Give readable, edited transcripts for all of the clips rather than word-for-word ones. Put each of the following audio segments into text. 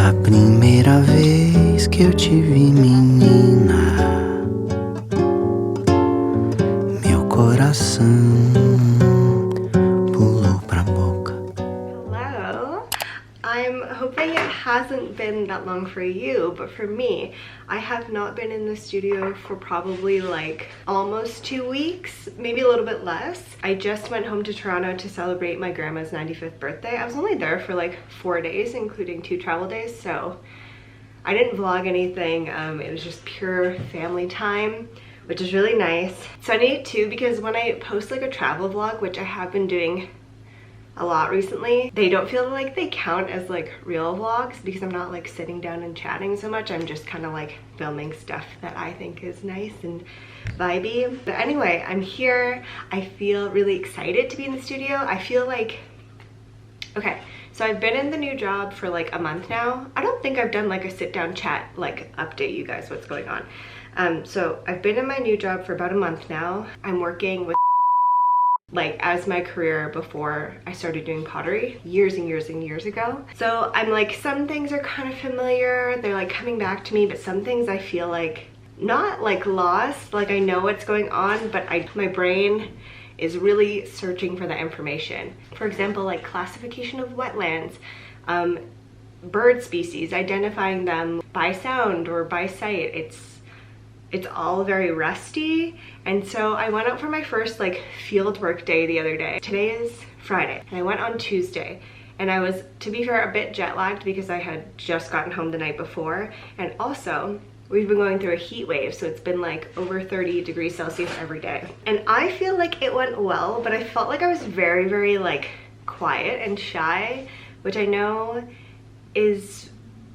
A primeira vez que eu te vi, menina, meu coração pulou pra boca. Hello. I'm hoping it hasn't been that long for you, but for me, I have not been in the studio for probably like almost 2 weeks, maybe a little bit less. I just went home to Toronto to celebrate my grandma's 95th birthday. I was only there for like 4 days, including 2 travel days, so I didn't vlog anything. It was just pure family time, which is really nice. So I need to, because when I post like a travel vlog, which I have been doing a lot recently, they don't feel like they count as like real vlogs because I'm not like sitting down and chatting so much. I'm just kind of like filming stuff that I think is nice and vibey. But anyway, I'm here. I feel really excited to be in the studio. I feel like, okay, so I've been in the new job for like a month now. I don't think I've done like a sit down chat, like update you guys what's going on. So I've been in my new job for about a month now. I'm working with like as my career before I started doing pottery years and years and years ago. So I'm like, some things are kind of familiar, they're like coming back to me, but some things I feel like not like lost, like I know what's going on, but my brain is really searching for that information. For example, like classification of wetlands, bird species, identifying them by sound or by sight. It's all very rusty. And so I went out for my first like field work day the other day. Today is Friday and I went on Tuesday, and I was, to be fair, a bit jet lagged because I had just gotten home the night before, and also we've been going through a heat wave, so it's been like over 30 degrees Celsius every day. And I feel like it went well, but I felt like I was very, very like quiet and shy, which I know is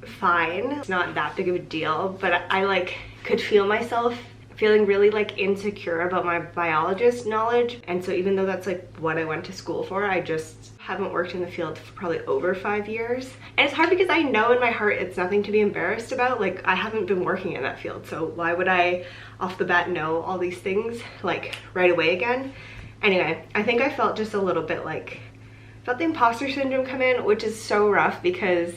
fine. It's not that big of a deal, but I like could feel myself feeling really like insecure about my biologist knowledge. And so even though that's like what I went to school for, I just haven't worked in the field for probably over 5 years. And it's hard because I know in my heart it's nothing to be embarrassed about. Like, I haven't been working in that field, so why would I off the bat know all these things like right away again? Anyway, I think I felt just a little bit like, felt the imposter syndrome come in, which is so rough because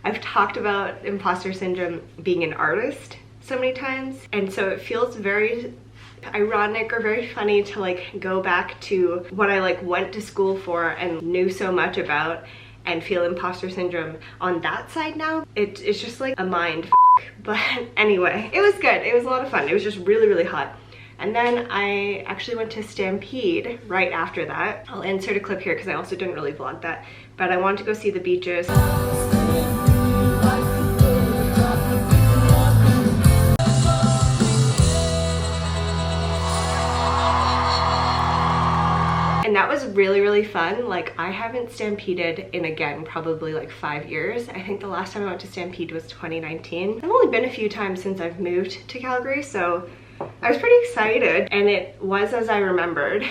I've talked about imposter syndrome being an artist so many times, and so it feels very ironic or very funny to like go back to what I like went to school for and knew so much about and feel imposter syndrome on that side now. It's just like a mind fuck. But anyway, it was good. It was a lot of fun. It was just really, really hot. And then I actually went to Stampede right after that. I'll insert a clip here because I also didn't really vlog that, but I wanted to go see the beaches. And that was really, really fun. Like, I haven't stampeded in, again, probably like 5 years. I think the last time I went to Stampede was 2019. I've only been a few times since I've moved to Calgary, so I was pretty excited, and it was as I remembered.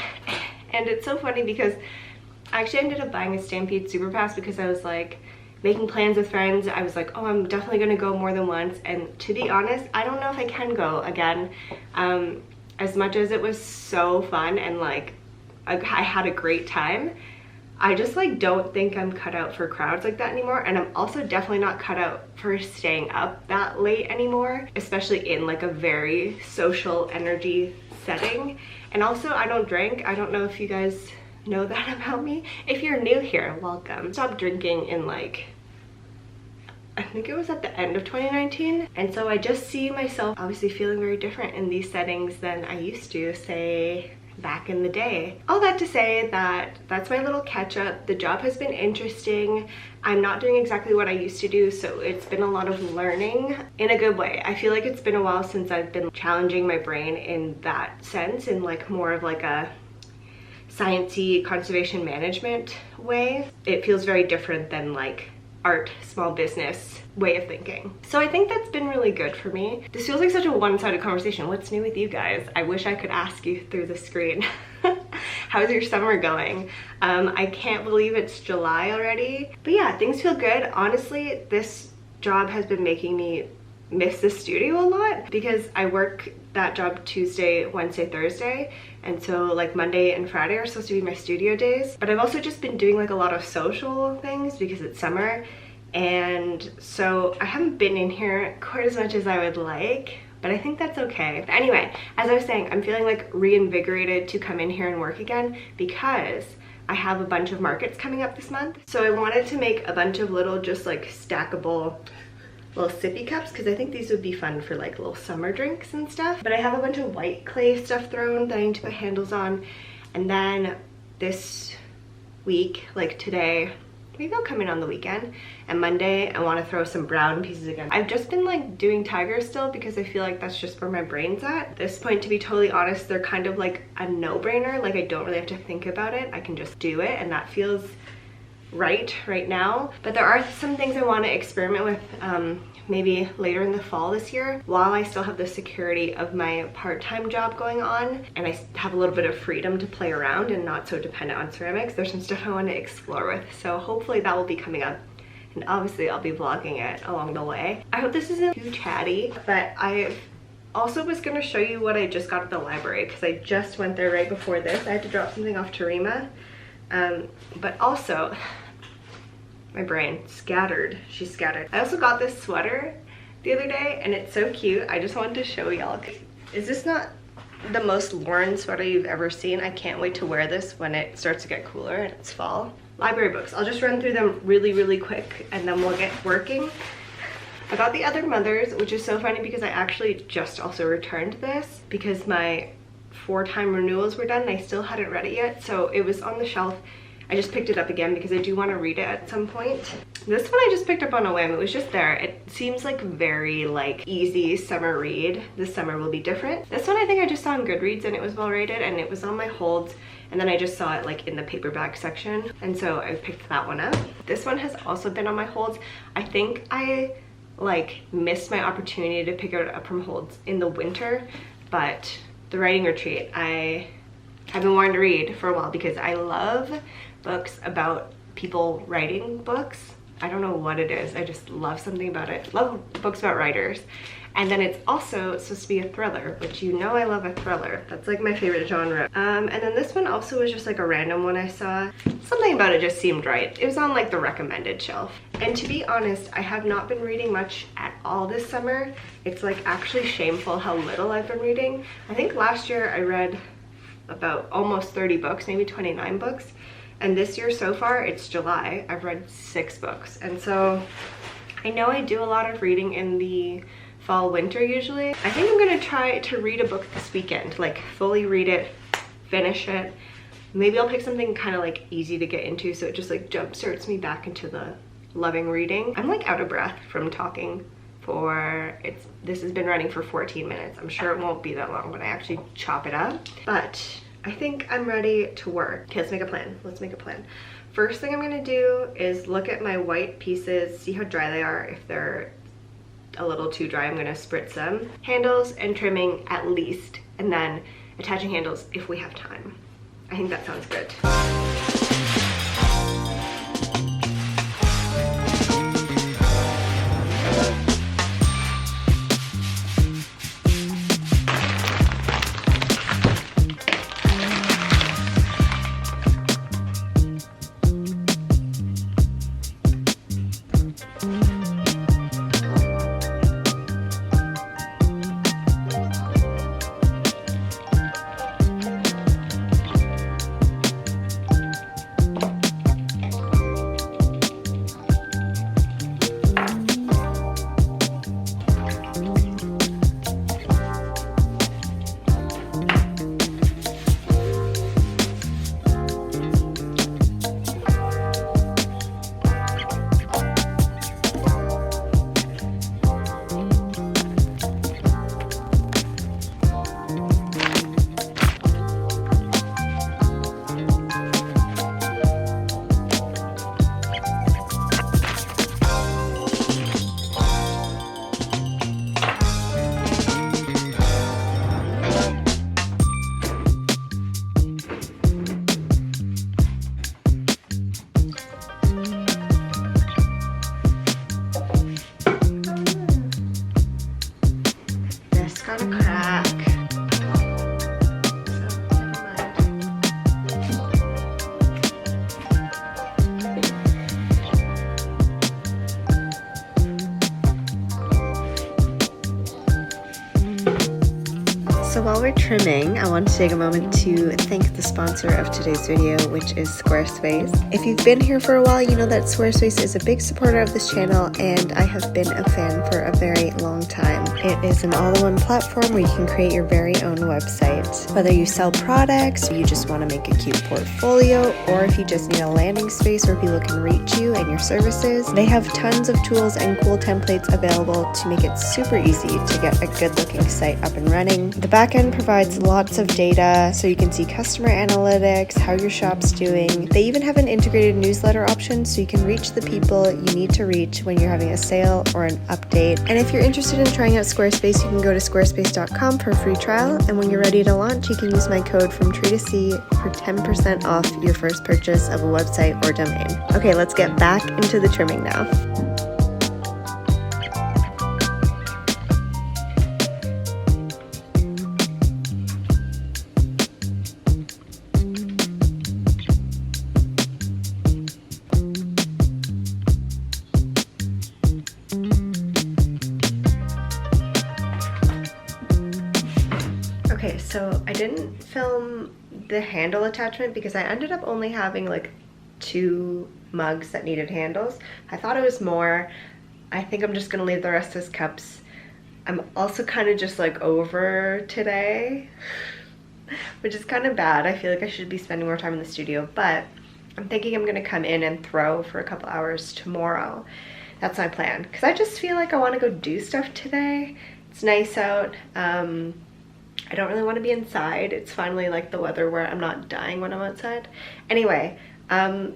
And it's so funny because I actually ended up buying a Stampede Super Pass because I was like making plans with friends. I was like, oh, I'm definitely gonna go more than once. And to be honest, I don't know if I can go again. As much as it was so fun and like I had a great time, I just like don't think I'm cut out for crowds like that anymore. And I'm also definitely not cut out for staying up that late anymore, especially in like a very social energy setting. And also, I don't drink. I don't know if you guys know that about me. If you're new here, welcome. Stopped drinking in like, I think it was at the end of 2019. And so I just see myself obviously feeling very different in these settings than I used to, say, back in the day. All that to say that that's my little catch up. The job has been interesting. I'm not doing exactly what I used to do, so it's been a lot of learning in a good way. I feel like it's been a while since I've been challenging my brain in that sense, in like more of like a sciencey conservation management way. It feels very different than like art, small business way of thinking. So I think that's been really good for me. This feels like such a one-sided conversation. What's new with you guys? I wish I could ask you through the screen. How's your summer going? I can't believe it's July already. But yeah, things feel good. Honestly, this job has been making me miss the studio a lot because I work that job Tuesday, Wednesday, Thursday, and so like Monday and Friday are supposed to be my studio days. But I've also just been doing like a lot of social things because it's summer, and and so I haven't been in here quite as much as I would like, but I think that's okay. But anyway, as I was saying, I'm feeling like reinvigorated to come in here and work again because I have a bunch of markets coming up this month. So I wanted to make a bunch of little just like stackable little sippy cups because I think these would be fun for like little summer drinks and stuff. But I have a bunch of white clay stuff thrown that I need to put handles on. And then this week, like today, maybe I'll come in on the weekend, and Monday I want to throw some brown pieces again. I've just been like doing tigers still because I feel like that's just where my brain's at this point. To be totally honest, they're kind of like a no-brainer. Like I don't really have to think about it. I can just do it, and that feels right now. But there are some things I want to experiment with maybe later in the fall this year, while I still have the security of my part-time job going on and I have a little bit of freedom to play around and not so dependent on ceramics. There's some stuff I want to explore with, so hopefully that will be coming up, and obviously I'll be vlogging it along the way. I hope this isn't too chatty, but I also was going to show you what I just got at the library because I just went there right before this. I had to drop something off to Remy, but also my brain scattered. She's scattered. I also got this sweater the other day and it's so cute. I just wanted to show y'all. Is this not the most Lauren sweater you've ever seen? I can't wait to wear this when it starts to get cooler and it's fall. Library books. I'll just run through them really quick and then we'll get working. I got the Other Mothers, which is so funny because I actually just also returned this because my 4-time renewals were done and I still hadn't read it yet. So it was on the shelf. I just picked it up again because I do want to read it at some point. This one I just picked up on a whim. It was just there. It seems like very like easy summer read. This summer will be different. This one I think I just saw on Goodreads and it was well rated and it was on my holds, and then I just saw it like in the paperback section, and so I picked that one up. This one has also been on my holds. I think I like missed my opportunity to pick it up from holds in the winter, but the writing retreat I've been wanting to read for a while because I love books about people writing books. I don't know what it is. I just love something about it. Love books about writers. And then it's also supposed to be a thriller, which you know I love a thriller. That's like my favorite genre. And then this one also was just like a random one I saw. Something about it just seemed right. It was on like the recommended shelf. And to be honest, I have not been reading much at all this summer. It's like actually shameful how little I've been reading. I think last year I read about almost 30 books, maybe 29 books. And this year so far, it's July, I've read 6 books. And so I know I do a lot of reading in the fall winter usually. I think I'm gonna try to read a book this weekend, like fully read it, finish it. Maybe I'll pick something kind of like easy to get into so it just like jumpstarts me back into the loving reading. I'm like out of breath from talking for, this has been running for 14 minutes. I'm sure it won't be that long when I actually chop it up. But I think I'm ready to work. Okay, let's make a plan. Let's make a plan. First thing I'm gonna do is look at my white pieces, see how dry they are. If they're a little too dry, I'm gonna spritz them. Handles and trimming at least, and then attaching handles if we have time. I think that sounds good. while we're trimming, I want to take a moment to thank the sponsor of today's video, which is Squarespace. If you've been here for a while, you know that Squarespace is a big supporter of this channel, and I have been a fan for a very long time. It is an all-in-one platform where you can create your very own website. Whether you sell products, or you just want to make a cute portfolio, or if you just need a landing space where people can reach you and your services, they have tons of tools and cool templates available to make it super easy to get a good-looking site up and running. The backend provides lots of data so you can see customer analytics, how your shop's doing. They even have an integrated newsletter option so you can reach the people you need to reach when you're having a sale or an update. And if you're interested in trying out Squarespace, you can go to squarespace.com for a free trial, and when you're ready to launch, you can use my code from Tree to Sea for 10% off your first purchase of a website or domain. Okay, let's get back into the trimming now. Okay, so I didn't film the handle attachment because I ended up only having like 2 mugs that needed handles. I thought it was more. I think I'm just gonna leave the rest as cups. I'm also kind of just like over today, which is kind of bad. I feel like I should be spending more time in the studio, but I'm thinking I'm gonna come in and throw for a couple hours tomorrow. That's my plan, because I just feel like I want to go do stuff today. It's nice out. I don't really want to be inside. It's finally like the weather where I'm not dying when I'm outside. Anyway,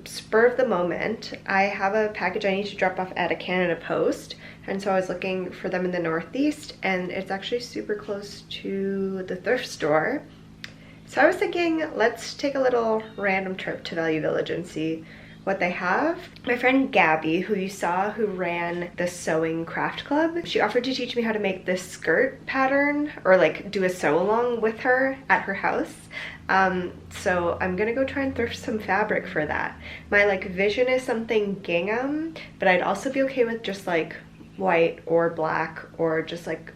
spur of the moment, I have a package I need to drop off at a Canada Post, and so I was looking for them in the Northeast, and it's actually super close to the thrift store. So I was thinking, let's take a little random trip to Value Village and see what they have. My friend Gabby, who you saw, who ran the sewing craft club, she offered to teach me how to make this skirt pattern, or like do a sew along with her at her house. So I'm gonna go try and thrift some fabric for that. My like vision is something gingham, but I'd also be okay with just like white or black or just like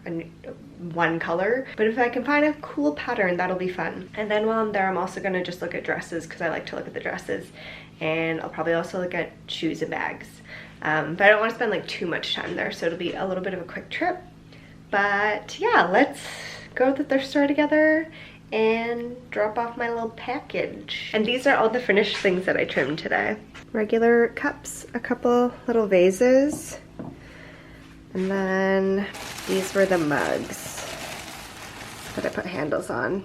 one color. But if I can find a cool pattern, that'll be fun. And then while I'm there, I'm also gonna just look at dresses because I like to look at the dresses. And I'll probably also look at shoes and bags. But I don't want to spend like too much time there, so it'll be a little bit of a quick trip. But yeah, let's go to the thrift store together and drop off my little package. And these are all the finished things that I trimmed today. Regular cups, a couple little vases, and then these were the mugs that I put handles on.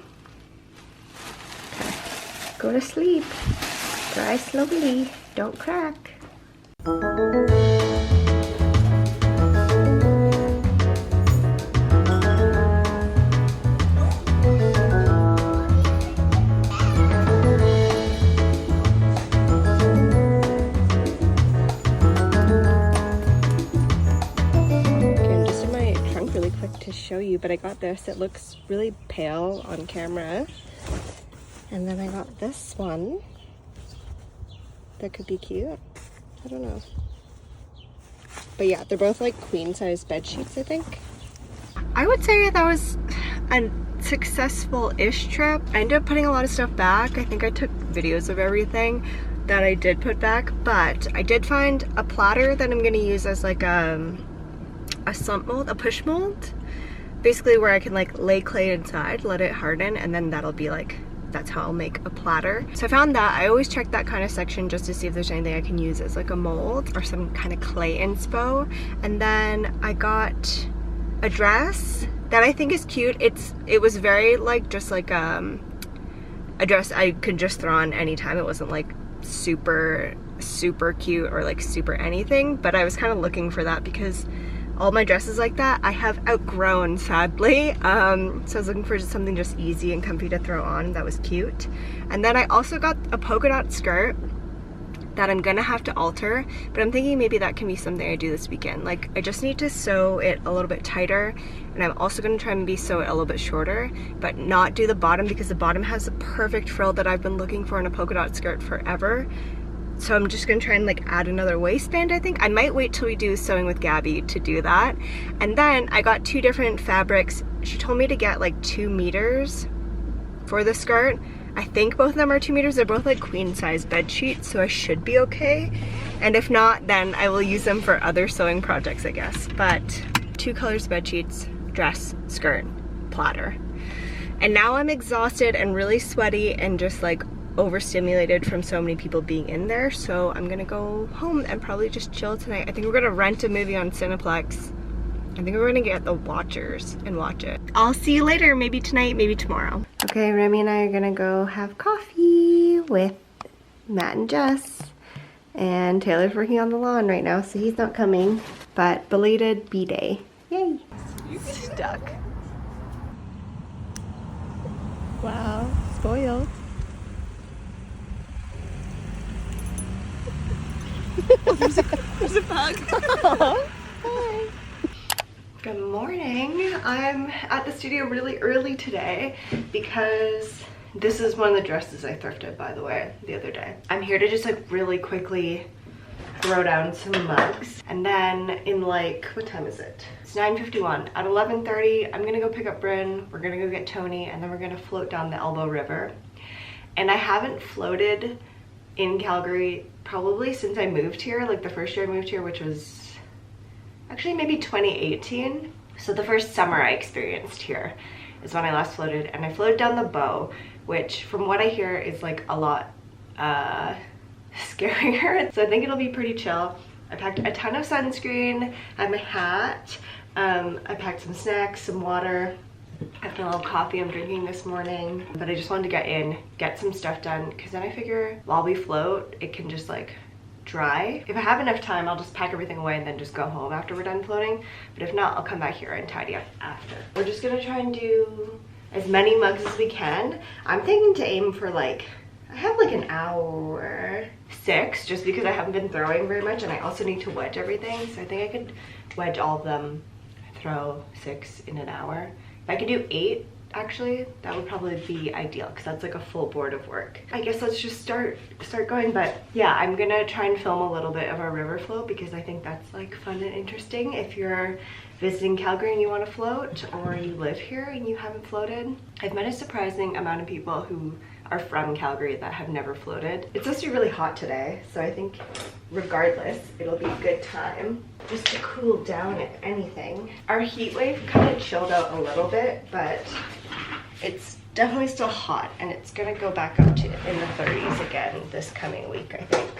Okay, go to sleep. Dry slowly, don't crack. Really quick to show you, but I got this. It looks really pale on camera. And then I got this one that could be cute. I don't know. But yeah, they're both like queen size bed sheets, I think. I would say that was a successful-ish trip. I ended up putting a lot of stuff back. I think I took videos of everything that I did put back, but I did find a platter that I'm gonna use as like a slump mold, a push mold, basically where I can like lay clay inside, let it harden, and then that'll be like, that's how I'll make a platter. So I found that. I always check that kind of section just to see if there's anything I can use as like a mold or some kind of clay inspo. And then I got a dress that I think is cute. It was very like just like a dress I could just throw on anytime. It wasn't like super cute or like super anything, but I was kind of looking for that because all my dresses like that I have outgrown, sadly. So I was looking for just something just easy and comfy to throw on that was cute. And then I also got a polka dot skirt that I'm gonna have to alter, but I'm thinking maybe that can be something I do this weekend. Like, I just need to sew it a little bit tighter, and I'm also gonna try and maybe sew it a little bit shorter, but not do the bottom because the bottom has the perfect frill that I've been looking for in a polka dot skirt forever. So I'm just gonna try and like add another waistband, I think. I might wait till we do sewing with Gabby to do that. And then I got two different fabrics she told me to get like 2 meters for the skirt. I think both of them are 2 meters. They're both like queen size bed sheets, so I should be okay. And if not, then I will use them for other sewing projects, I guess. But 2 colors bed sheets, dress, skirt, platter. And now I'm exhausted and really sweaty and just like overstimulated from so many people being in there. So I'm gonna go home and probably just chill tonight. I think we're gonna rent a movie on Cineplex. I think we're gonna get The Watchers and watch it. I'll see you later, maybe tonight, maybe tomorrow. Okay, Remy and I are gonna go have coffee with Matt and Jess. And Taylor's working on the lawn right now, so he's not coming. But belated B-Day. Yay! Stuck. Wow, spoiled. There's a bug. Hi. Good morning. I'm at the studio really early today because this is one of the dresses I thrifted, by the way, the other day. I'm here to just like really quickly throw down some mugs, and then in like, what time is it? It's 9:51. At 11:30, I'm gonna go pick up Bryn, we're gonna go get Tony, and then we're gonna float down the Elbow River. And I haven't floated in Calgary probably since I moved here, like the first year I moved here, which was actually maybe 2018. So the first summer I experienced here is when I last floated, and I floated down the Bow, which from what I hear is like a lot scarier. So I think it'll be pretty chill. I packed a ton of sunscreen, I had my hat, I packed some snacks, some water. I have a little coffee I'm drinking this morning, but I just wanted to get in, get some stuff done, because then I figure while we float, it can just like dry. If I have enough time, I'll just pack everything away and then just go home after we're done floating. But if not, I'll come back here and tidy up after. We're just gonna try and do as many mugs as we can. I'm thinking to aim for like, I have like an hour 6, just because I haven't been throwing very much, and I also need to wedge everything. So I think I could wedge all of them, throw 6 in an hour. If I could do 8, actually, that would probably be ideal, because that's like a full board of work. I guess let's just start going. But yeah, I'm gonna try and film a little bit of our river float, because I think that's like fun and interesting if you're visiting Calgary and you want to float, or you live here and you haven't floated. I've met a surprising amount of people who are from Calgary that have never floated. It's supposed to be really hot today, so I think regardless, it'll be a good time just to cool down if anything. Our heat wave kind of chilled out a little bit, but it's definitely still hot, and it's gonna go back up to in the 30s again this coming week, I think.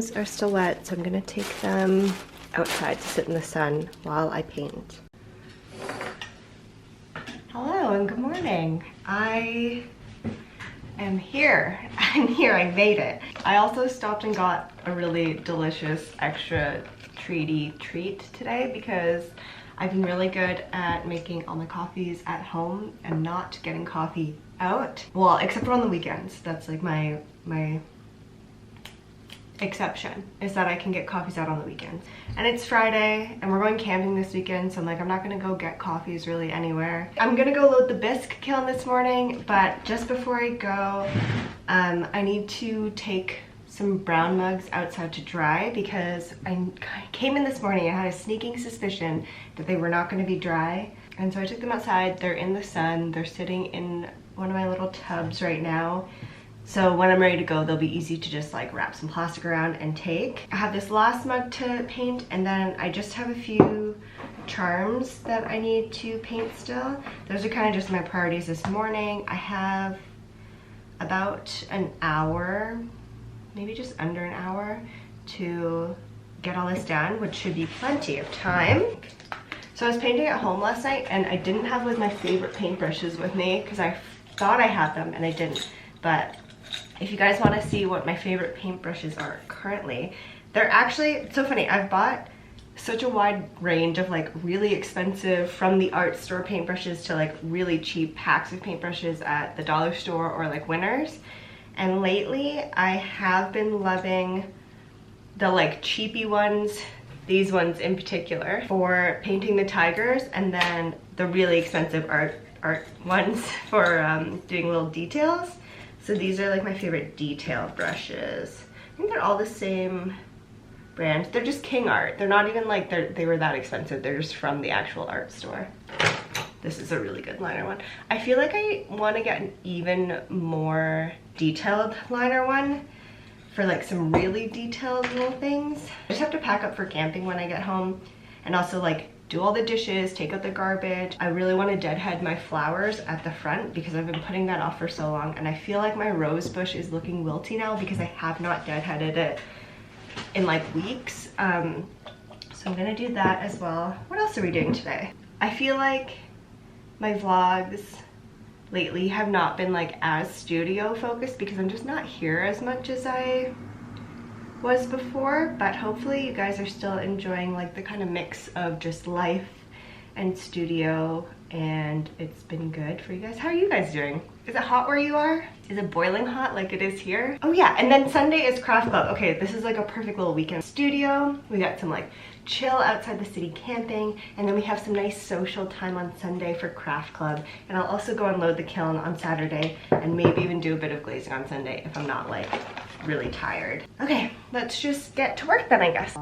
palms are still wet, so I'm gonna take them outside to sit in the sun while I paint. Hello and good morning. I am here. I'm here, I made it. I also stopped and got a really delicious extra treaty treat today because I've been really good at making all my coffees at home and not getting coffee out. Well, except for on the weekends. That's like my exception, is that I can get coffees out on the weekends. And it's Friday and we're going camping this weekend, so I'm like, I'm not gonna go get coffees really anywhere. I'm gonna go load the bisque kiln this morning, but just before I go, I need to take some brown mugs outside to dry because I came in this morning, I had a sneaking suspicion that they were not gonna be dry. And so I took them outside, they're in the sun, they're sitting in one of my little tubs right now. So when I'm ready to go, they'll be easy to just like wrap some plastic around and take. I have this last mug to paint, and then I just have a few charms that I need to paint still. Those are kind of just my priorities this morning. I have about an hour, maybe just under an hour, to get all this done, which should be plenty of time. So I was painting at home last night and I didn't have like my favorite paintbrushes with me because I thought I had them and I didn't. But if you guys want to see what my favorite paintbrushes are currently, they're actually, it's so funny, I've bought such a wide range of like really expensive from the art store paintbrushes to like really cheap packs of paintbrushes at the dollar store or like Winners. And lately I have been loving the like cheapy ones, these ones in particular, for painting the tigers, and then the really expensive art ones for doing little details. So these are like my favorite detail brushes. I think they're all the same brand. They're just King Art. They're not even like they were that expensive. They're just from the actual art store. This is a really good liner one. I feel like I want to get an even more detailed liner one for like some really detailed little things. I just have to pack up for camping when I get home, and also like do all the dishes, take out the garbage. I really want to deadhead my flowers at the front because I've been putting that off for so long, and I feel like my rose bush is looking wilty now because I have not deadheaded it in like weeks. So I'm gonna do that as well. What else are we doing today? I feel like my vlogs lately have not been like as studio focused because I'm just not here as much as I was before, but hopefully you guys are still enjoying like the kind of mix of just life and studio, and it's been good for you guys. How are you guys doing? Is it hot where you are? Is it boiling hot like it is here? Oh yeah, and then Sunday is craft club. Okay, this is like a perfect little weekend studio. We got some like chill outside the city camping, and then we have some nice social time on Sunday for craft club, and I'll also go and load the kiln on Saturday and maybe even do a bit of glazing on Sunday if I'm not like really tired. Okay, let's just get to work then, I guess.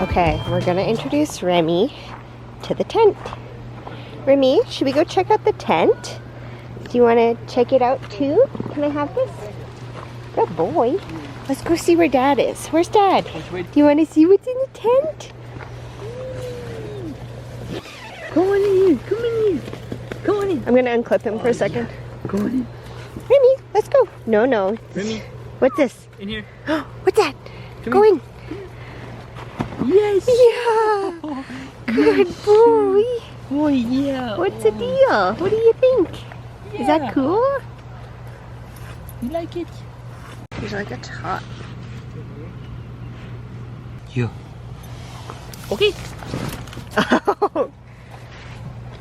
Okay, we're gonna introduce Remy to the tent. Remy, should we go check out the tent? Do you wanna check it out too? Can I have this? Good boy. Let's go see where Dad is. Where's Dad? Do you wanna see what's in the tent? Go on in, come in. Go on in. I'm gonna unclip him for a second. Go on in. Remy, let's go. No. Remy, What's this? In here. What's that? Come Go in. Yes. Yeah. Good boy. Oh yeah. What's the deal? What do you think? Is that cool? You like it? He's like a top. Yeah. Okay.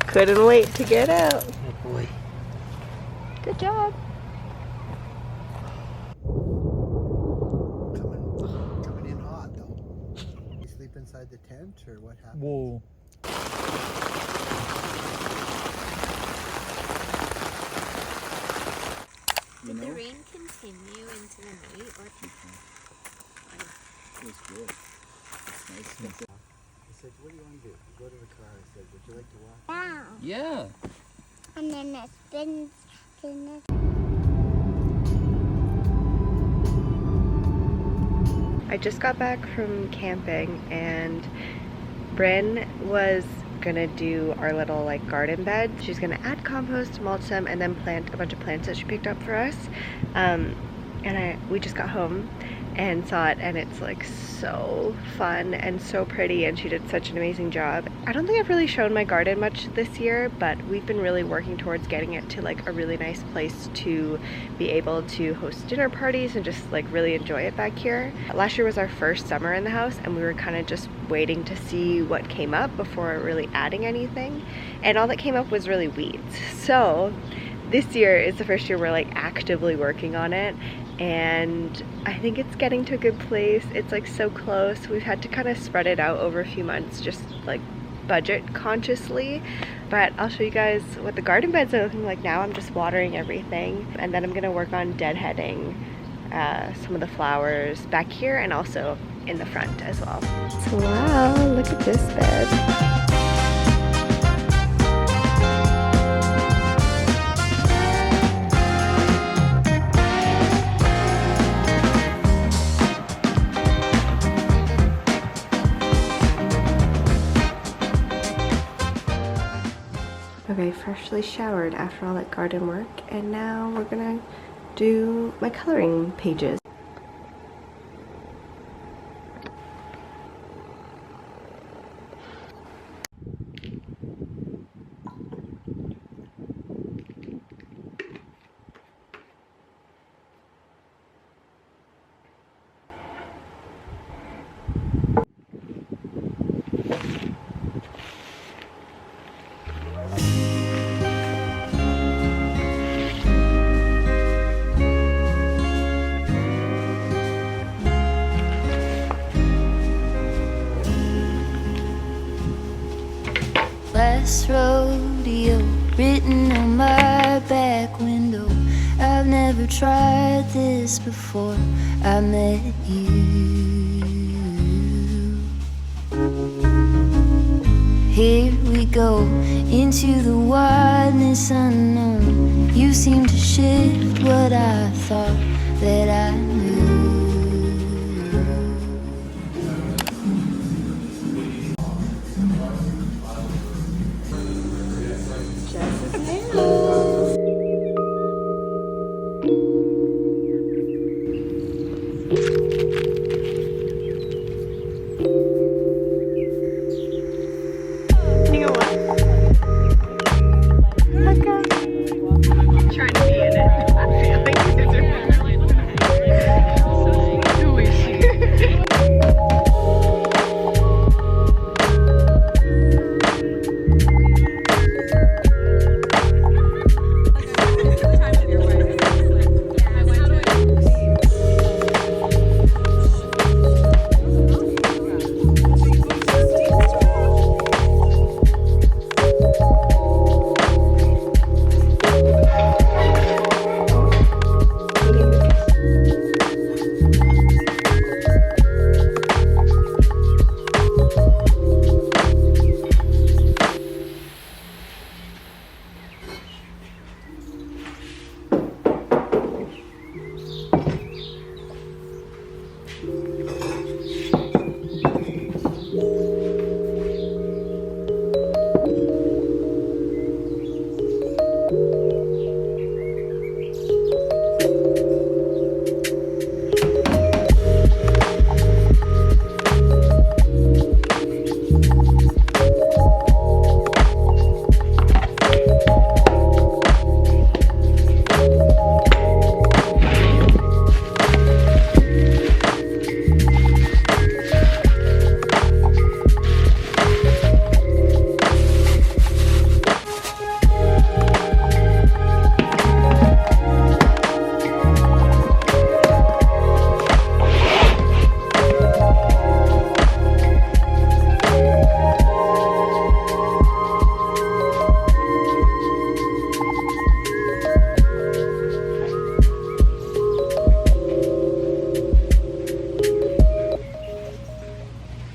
Couldn't wait to get out. Good boy. Good job. Coming in hot though. You sleep inside the tent or what happened? Whoa. Did the rain continue into the night or It was good. It's nice. I said, what do you want to do? Go to the car. I said, would you like to walk? Down. Yeah. And then it spins. I just got back from camping and Bryn was gonna do our little like garden bed. She's gonna add compost, mulch them, and then plant a bunch of plants that she picked up for us. We just got home and saw it, and it's like so fun and so pretty, and she did such an amazing job. I don't think I've really shown my garden much this year, but we've been really working towards getting it to like a really nice place to be able to host dinner parties and just like really enjoy it back here. Last year was our first summer in the house, and we were kind of just waiting to see what came up before really adding anything, and all that came up was really weeds. So this year is the first year we're like actively working on it, and I think it's getting to a good place. It's like so close. We've had to kind of spread it out over a few months, just like budget consciously, but I'll show you guys what the garden beds are looking like now. I'm just watering everything, and then I'm gonna work on deadheading some of the flowers back here and also in the front as well. So wow, look at this bed. Okay, freshly showered after all that garden work, and now we're gonna do my coloring pages. last rodeo written on my back window? I've never tried this before I met you. Here we go into the wildness unknown. You seem to shift what I thought that I knew.